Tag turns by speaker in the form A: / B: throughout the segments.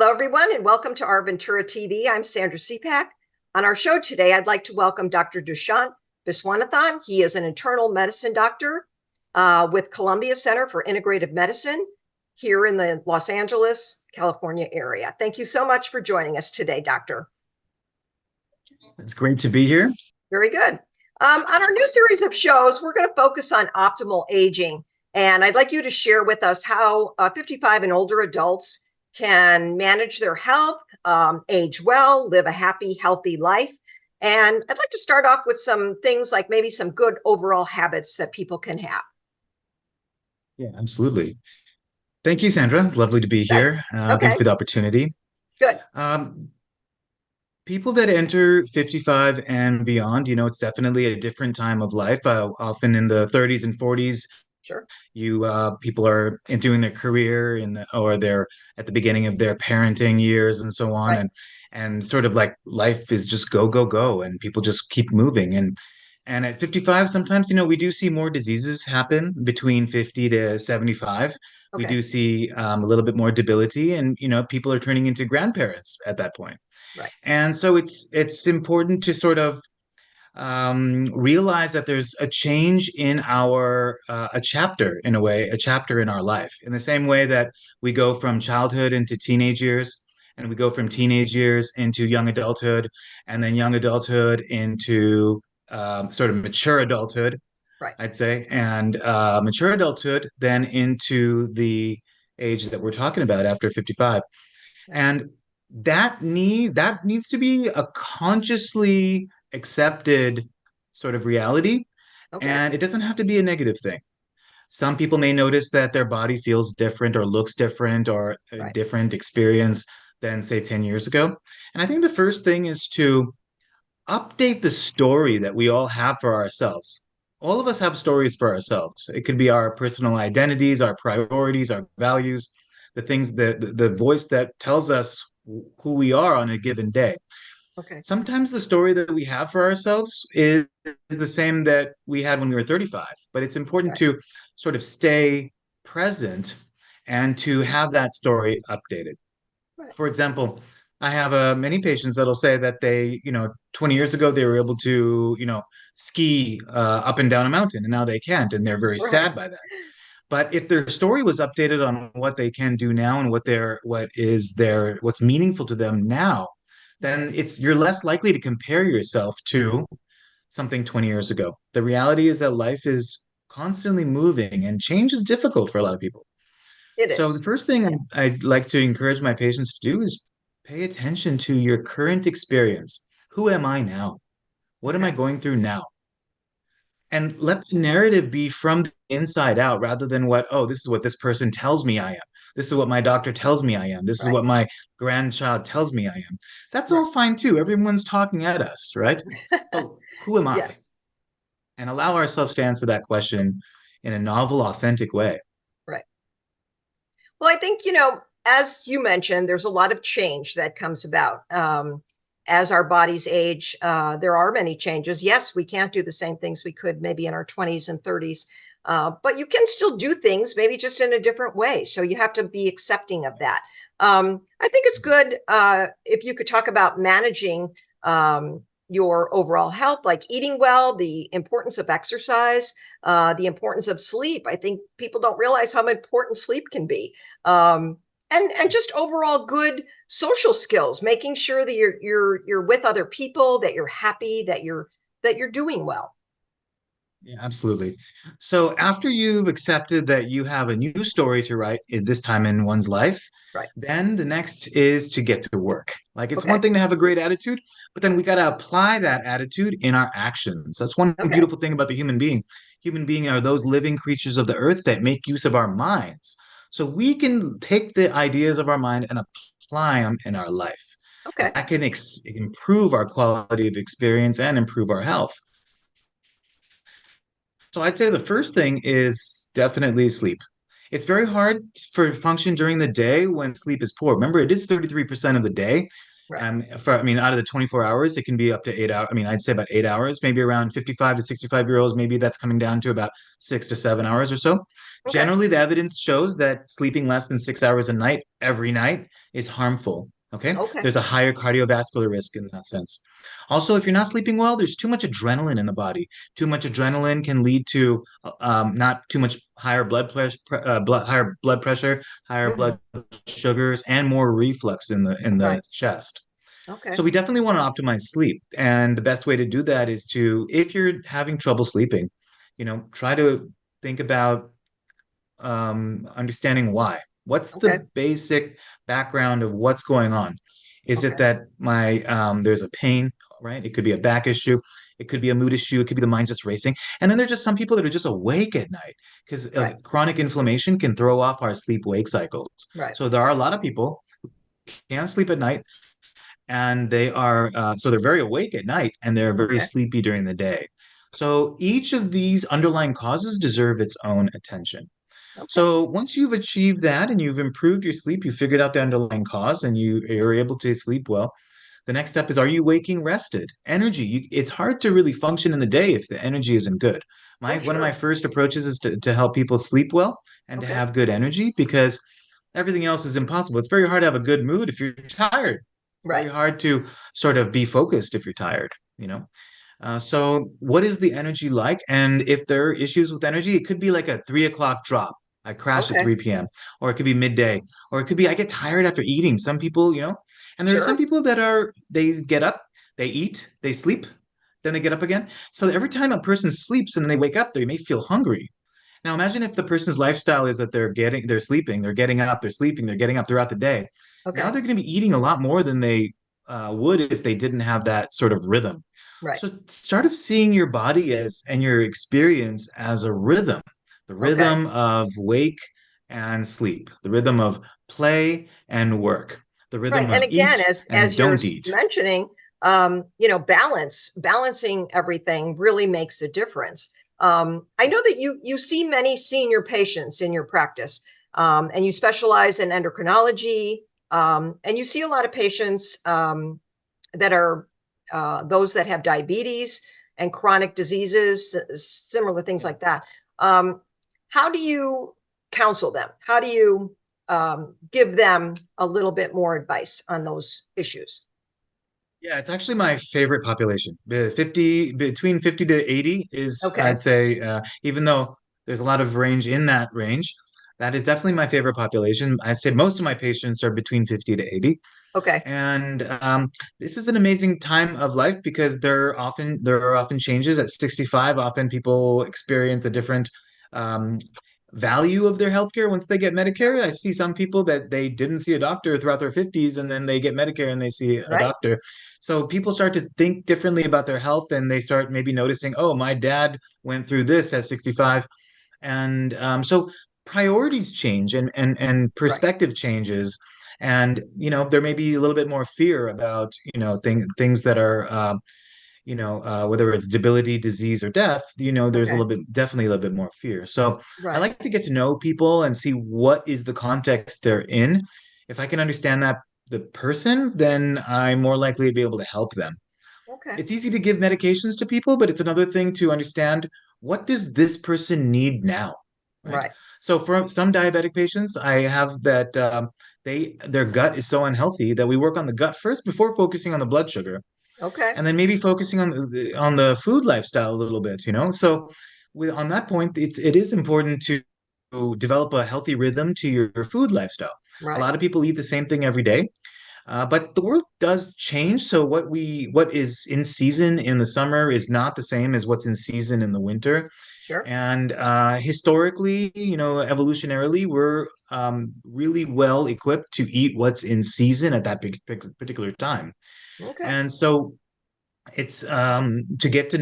A: Hello, everyone, and welcome to OurVentura TV. I'm Sandra Siepak. On our show today, I'd like to welcome Dr. Dushyant Viswanthan. He is an internal medicine doctor with Columbia Center for Integrative Medicine here in the Los Angeles, California area. Thank you so much for joining us today, Doctor.
B: It's great to be here.
A: Very good. On our new series of shows, we're going to focus on optimal aging. And I'd like you to share with us how 55 and older adults can manage their health, age well, live a happy, healthy life. And I'd like to start off with some things like maybe some good overall habits that people can have.
B: Yeah, absolutely. Thank you, Sandra. Lovely to be
A: Good.
B: here.
A: Okay.
B: Thanks for the opportunity.
A: Good.
B: People that enter 55 and beyond, it's definitely a different time of life. Often in the 30s and 40s,
A: Sure.
B: People are doing their career or they're at the beginning of their parenting years and so on,
A: Right.
B: and sort of like life is just go go go, and people just keep moving. And at 55, sometimes we do see more diseases happen between 50 to 75. We
A: Okay.
B: do see a little bit more debility, and people are turning into grandparents at that point.
A: Right.
B: And so it's important to sort of realize that there's a change in a chapter in a way, a chapter in our life, in the same way that we go from childhood into teenage years, and we go from teenage years into young adulthood, and then young adulthood into sort of mature adulthood,
A: Right.
B: I'd say, and mature adulthood then into the age that we're talking about after 55.
A: Yeah.
B: And that needs to be a consciously accepted sort of reality.
A: Okay.
B: And it doesn't have to be a negative thing. Some people may notice that their body feels different or looks different or a
A: Right.
B: different experience than, say, 10 years ago. And I think the first thing is to update the story that we all have for ourselves. All of us have stories for ourselves. It could be our personal identities, our priorities, our values, the things that the voice that tells us who we are on a given day.
A: Okay.
B: Sometimes the story that we have for ourselves is the same that we had when we were 35, but it's important
A: Right.
B: to sort of stay present and to have that story updated.
A: Right.
B: For example, I have many patients that'll say that 20 years ago, they were able to, ski up and down a mountain, and now they can't, and they're very
A: Right.
B: sad by that. But if their story was updated on what they can do now and what's meaningful to them now, then you're less likely to compare yourself to something 20 years ago. The reality is that life is constantly moving, and change is difficult for a lot of people.
A: It
B: So the
A: is.
B: first thing I'd like to encourage my patients to do is pay attention to your current experience. Who am I now? What am I
A: Okay.
B: going through now? And let the narrative be from the inside out rather than this is what this person tells me I am. This is what my doctor tells me I am. This is
A: Right.
B: what my grandchild tells me I am. That's
A: Right.
B: all fine too. Everyone's talking at us, right? But who am I?
A: Yes.
B: And allow ourselves to answer that question in a novel, authentic way.
A: Right. Well, I think, as you mentioned, there's a lot of change that comes about as our bodies age. There are many changes. Yes, we can't do the same things we could maybe in our 20s and 30s, but you can still do things maybe just in a different way. So you have to be accepting of that. I think it's good if you could talk about managing your overall health, like eating well, the importance of exercise, the importance of sleep. I think people don't realize how important sleep can be. And just overall good social skills, making sure that you're with other people, that you're happy, that you're doing well.
B: Yeah, absolutely. So after you've accepted that you have a new story to write at this time in one's life,
A: Right.
B: then the next is to get to work. Like it's
A: Okay.
B: one thing to have a great attitude, but then we got to apply that attitude in our actions. That's one
A: Okay.
B: beautiful thing about the human being. Human being are those living creatures of the earth that make use of our minds. So we can take the ideas of our mind and apply them in our life.
A: Okay.
B: That can improve our quality of experience and improve our health. So I'd say the first thing is definitely sleep. It's very hard for function during the day when sleep is poor. Remember, it is 33% of the day.
A: Right.
B: I mean, out of the 24 hours, it can be up to 8 hours. I mean, I'd say about 8 hours, maybe around 55 to 65-year-olds, maybe that's coming down to about 6 to 7 hours or so.
A: Okay.
B: Generally, the evidence shows that sleeping less than 6 hours a night every night is harmful. Okay.
A: Okay.
B: There's a higher cardiovascular risk in that sense. Also, if you're not sleeping well, there's too much adrenaline in the body. Too much adrenaline can lead to not too much higher blood pressure, higher
A: Hmm.
B: blood sugars, and more reflux in the
A: Right.
B: chest.
A: Okay.
B: So we definitely want to optimize sleep. And the best way to do that is to, if you're having trouble sleeping, try to think about understanding why. What's
A: Okay.
B: the basic background of what's going on? Is it
A: Okay.
B: that there's a pain, right? It could be a back issue. It could be a mood issue. It could be the mind just racing. And then there's just some people that are just awake at night because
A: Right.
B: of chronic inflammation can throw off our sleep-wake cycles.
A: Right.
B: So there are a lot of people who can't sleep at night and so they're very awake at night and they're very
A: Okay.
B: sleepy during the day. So each of these underlying causes deserve its own attention.
A: Okay.
B: So once you've achieved that and you've improved your sleep, you figured out the underlying cause and you're able to sleep well. The next step is, are you waking rested? Energy. It's hard to really function in the day if the energy isn't good.
A: Oh,
B: One of my
A: sure.
B: first approaches is to help people sleep well and to
A: Okay.
B: have good energy because everything else is impossible. It's very hard to have a good mood if you're tired. It's very
A: Right.
B: hard to sort of be focused if you're tired. So what is the energy like? And if there are issues with energy, it could be like a 3 o'clock drop. I crash at
A: Okay.
B: 3 p.m. Or it could be midday. Or it could be I get tired after eating. Some people. And there are some
A: Sure.
B: people they get up, they eat, they sleep, then they get up again. So every time a person sleeps and then they wake up, they may feel hungry. Now imagine if the person's lifestyle is that they're sleeping, they're getting up, they're sleeping, they're getting up throughout the day. Now
A: Okay.
B: they're going to be eating a lot more than they would if they didn't have that sort of rhythm.
A: Right.
B: So start of seeing your body and your experience as a rhythm, the
A: Okay.
B: rhythm of wake and sleep, the rhythm of play and work, the
A: Right.
B: rhythm
A: And
B: of
A: again,
B: eat
A: as
B: and
A: you're
B: don't eat.
A: mentioning, balancing everything really makes a difference. I know that you see many senior patients in your practice, and you specialize in endocrinology, and you see a lot of patients that are those that have diabetes and chronic diseases, similar things
B: Yeah.
A: like that. Um, how do you counsel them? How do you give them a little bit more advice on those issues?
B: Yeah, it's actually my favorite population. Between 50 to 80 is,
A: Okay.
B: I'd say, even though there's a lot of range in that range, that is definitely my favorite population. I'd say most of my patients are between 50 to 80.
A: Okay.
B: And this is an amazing time of life because there are often changes at 65. Often people experience a different um, value of their healthcare once they get
A: Sure.
B: Medicare. I see some people that they didn't see a doctor throughout their 50s and then they get Medicare and they see a
A: Right.
B: doctor. So people start to think differently about their health and they start maybe noticing, oh, my dad went through this at 65. And so priorities change and
A: Right.
B: perspective changes. And there may be a little bit more fear about things that are whether it's debility, disease, or death. There's a
A: Okay.
B: little bit, definitely a little bit more fear. So I
A: Right.
B: like to get to know people and see what is the context they're in. If I can understand that the person, then I'm more likely to be able to help them.
A: Okay.
B: It's easy to give medications to people, but it's another thing to understand what does this person need now, right?
A: Right.
B: So for some diabetic patients, I have that their gut is so unhealthy that we work on the gut first before focusing on the blood sugar,
A: Okay.
B: and then maybe focusing on the food lifestyle a little bit. So on that point, it is important to develop a healthy rhythm to your food lifestyle. A
A: Right.
B: lot of people eat the same thing every day. But the world does change. So what is in season in the summer is not the same as what's in season in the winter.
A: Sure.
B: And historically, evolutionarily, we're really well equipped to eat what's in season at that particular time.
A: Okay.
B: And so it's to I get to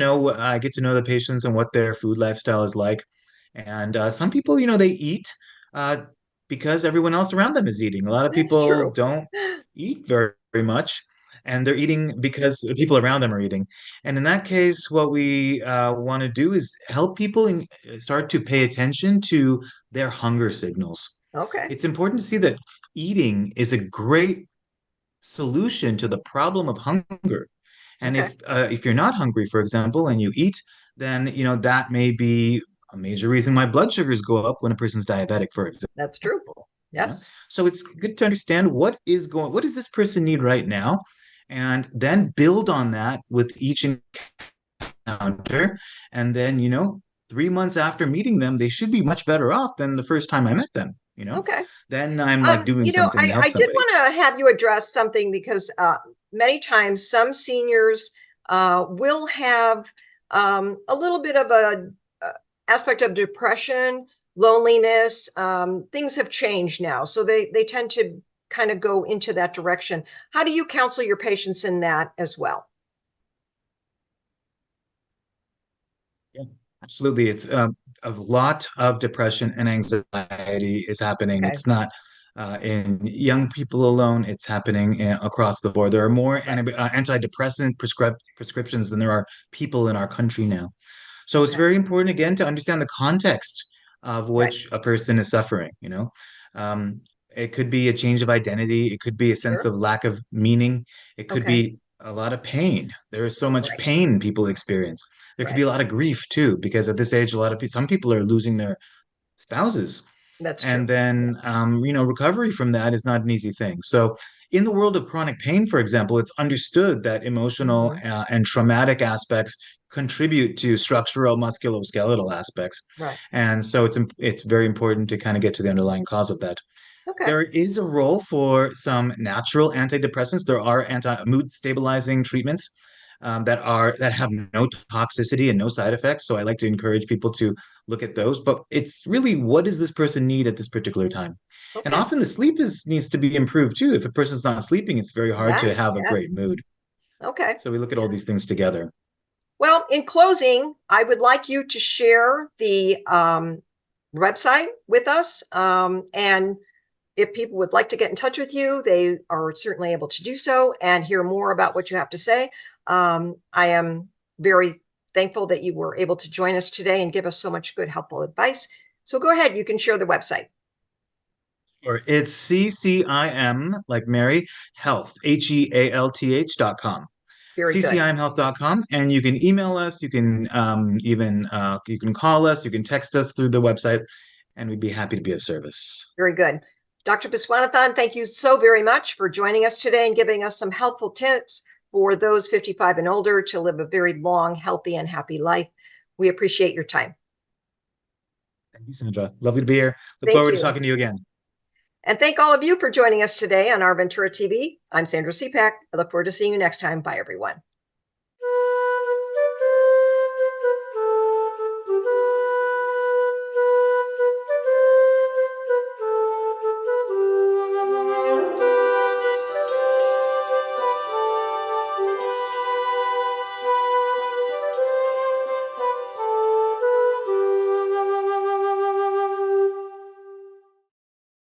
B: know the patients and what their food lifestyle is like. And some people, they eat uh, because everyone else around them is eating. A lot of
A: That's
B: people
A: true.
B: don't eat very much, and they're eating because the people around them are eating. And in that case, what we want to do is help people start to pay attention to their hunger signals.
A: Okay.
B: It's important to see that eating is a great solution to the problem of hunger. And
A: Okay.
B: if you're not hungry, for example, and you eat, then that may be a major reason why blood sugars go up when a person's diabetic, for
A: That's true.
B: example.
A: Yes.
B: So it's good to understand what does this person need right now, and then build on that with each encounter. And then, 3 months after meeting them, they should be much better off than the first time I met them.
A: Okay.
B: Then I'm like doing
A: You know,
B: something to help
A: I did
B: somebody.
A: want to have you address something because many times some seniors will have a little bit of a aspect of depression, loneliness. Things have changed now, so they tend to kind of go into that direction. How do you counsel your patients in that as well?
B: Yeah, absolutely. It's a lot of depression and anxiety is happening.
A: Okay.
B: It's not in young people alone, it's happening across the board. There are more
A: Right.
B: antidepressant prescriptions than there are people in our country now. So it's
A: Okay.
B: very important, again, to understand the context of
A: Right.
B: which a person is suffering. Um, it could be a change of identity. It could be a sense
A: Sure.
B: of lack of meaning. It could
A: Okay.
B: be a lot of pain. There is so much
A: Right.
B: pain people experience. There could be
A: Right.
B: a lot of grief too, because at this age, some people are losing their spouses.
A: That's true.
B: And then,
A: Yes.
B: recovery from that is not an easy thing. So, in the world of chronic pain, for example, it's understood that emotional
A: Hmm.
B: and traumatic aspects contribute to structural musculoskeletal aspects.
A: Right.
B: And so it's very important to kind of get to the underlying cause of that.
A: Okay.
B: There is a role for some natural antidepressants. There are anti-mood stabilizing treatments that have no toxicity and no side effects. So I like to encourage people to look at those. But it's really, what does this person need at this particular time? And
A: Okay.
B: often the sleep is needs to be improved too. If a person's not sleeping, it's very hard to
A: Yes.
B: have a great
A: Yes.
B: mood.
A: Okay.
B: So we look at all these things together.
A: Well, in closing, I would like you to share the website with us. And if people would like to get in touch with you, they are certainly able to do so and hear more about what you have to say. I am very thankful that you were able to join us today and give us so much good, helpful advice. So go ahead, you can share the website.
B: Or it's CCIM, like Mary, Health, HEALTH.com.
A: Very good.
B: CCIMhealth.com, and you can email us. You can even you can call us. You can text us through the website, and we'd be happy to be of service.
A: Very good. Dr. Viswanathan, thank you so very much for joining us today and giving us some helpful tips for those 55 and older to live a very long, healthy, and happy life. We appreciate your time.
B: Thank you, Sandra. Lovely to be here. Look
A: Thank
B: forward to
A: you.
B: talking to you again.
A: And thank all of you for joining us today on Our Ventura TV. I'm Sandra Siepak. I look forward to seeing you next time. Bye, everyone.